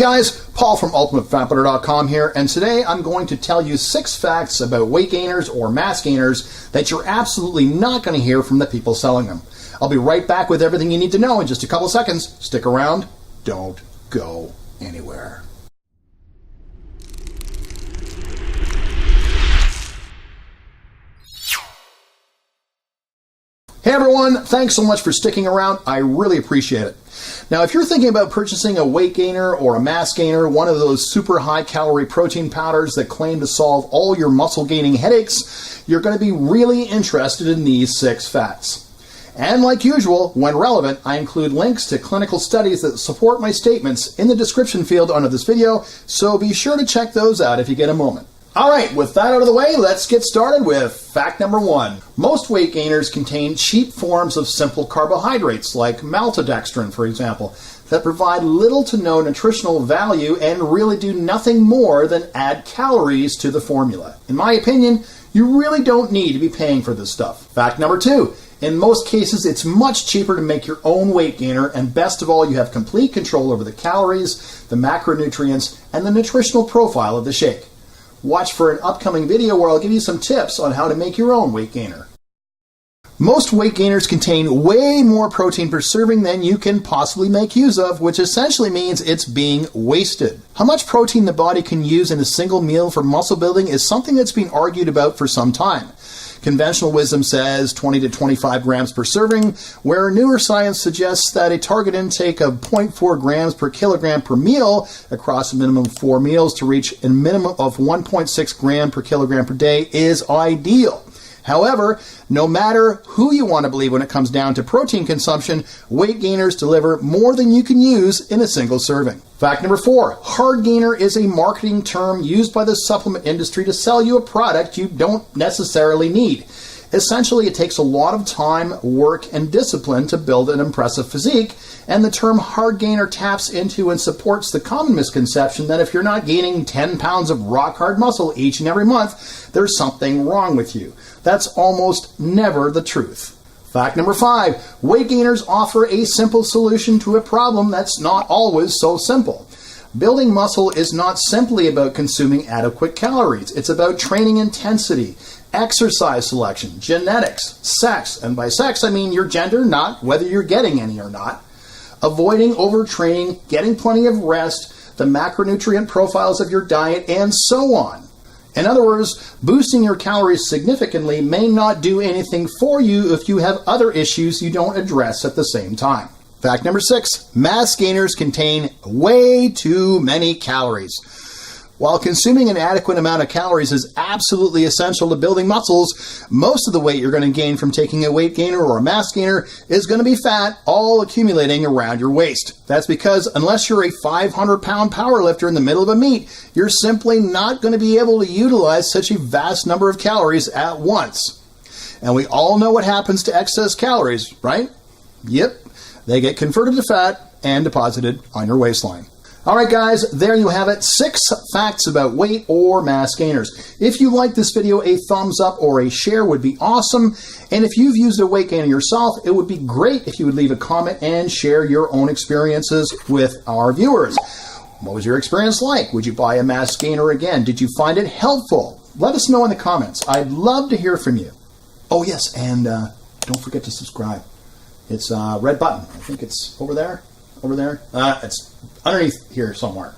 guys, Paul from UltimateFatBurner.com here, and today I'm going to tell you 6 facts about weight gainers or mass gainers that you're absolutely not going to hear from the people selling them. I'll be right back with everything you need to know in just a couple seconds. Stick around. Don't go anywhere. Hey everyone, thanks so much for sticking around. I really appreciate it. Now, if you're thinking about purchasing a weight gainer or a mass gainer, one of those super high calorie protein powders that claim to solve all your muscle gaining headaches, you're going to be really interested in these 6 facts. And like usual, when relevant, I include links to clinical studies that support my statements in the description field under this video, so be sure to check those out if you get a moment. Alright, with that out of the way, let's get started with fact number 1. Most weight gainers contain cheap forms of simple carbohydrates, like maltodextrin, for example, that provide little to no nutritional value and really do nothing more than add calories to the formula. In my opinion, you really don't need to be paying for this stuff. Fact number 2. In most cases, it's much cheaper to make your own weight gainer, and best of all, you have complete control over the calories, the macronutrients, and the nutritional profile of the shake. Watch for an upcoming video where I'll give you some tips on how to make your own weight gainer. Most weight gainers contain way more protein per serving than you can possibly make use of, which essentially means it's being wasted. How much protein the body can use in a single meal for muscle building is something that's been argued about for some time. Conventional wisdom says 20 to 25 grams per serving, where newer science suggests that a target intake of 0.4 grams per kilogram per meal across a minimum of 4 meals to reach a minimum of 1.6 gram per kilogram per day is ideal. However, no matter who you want to believe when it comes down to protein consumption, weight gainers deliver more than you can use in a single serving. Fact number 4, hard gainer is a marketing term used by the supplement industry to sell you a product you don't necessarily need. Essentially, it takes a lot of time, work, and discipline to build an impressive physique, and the term hard gainer taps into and supports the common misconception that if you're not gaining 10 pounds of rock hard muscle each and every month, there's something wrong with you. That's almost never the truth. Fact number 5, weight gainers offer a simple solution to a problem that's not always so simple. Building muscle is not simply about consuming adequate calories. It's about training intensity, exercise selection, genetics, sex, and by sex I mean your gender, not whether you're getting any or not, avoiding overtraining, getting plenty of rest, the macronutrient profiles of your diet, and so on. In other words, boosting your calories significantly may not do anything for you if you have other issues you don't address at the same time. Fact number 6, mass gainers contain way too many calories. While consuming an adequate amount of calories is absolutely essential to building muscles, most of the weight you're going to gain from taking a weight gainer or a mass gainer is going to be fat, all accumulating around your waist. That's because unless you're a 500-pound powerlifter in the middle of a meet, you're simply not going to be able to utilize such a vast number of calories at once. And we all know what happens to excess calories, right? Yep, they get converted to fat and deposited on your waistline. Alright guys, there you have it, 6 facts about weight or mass gainers. If you like this video, a thumbs up or a share would be awesome. And if you've used a weight gainer yourself, it would be great if you would leave a comment and share your own experiences with our viewers. What was your experience like? Would you buy a mass gainer again? Did you find it helpful? Let us know in the comments. I'd love to hear from you. Oh yes, and don't forget to subscribe. It's a red button. I think it's over there. It's underneath here somewhere.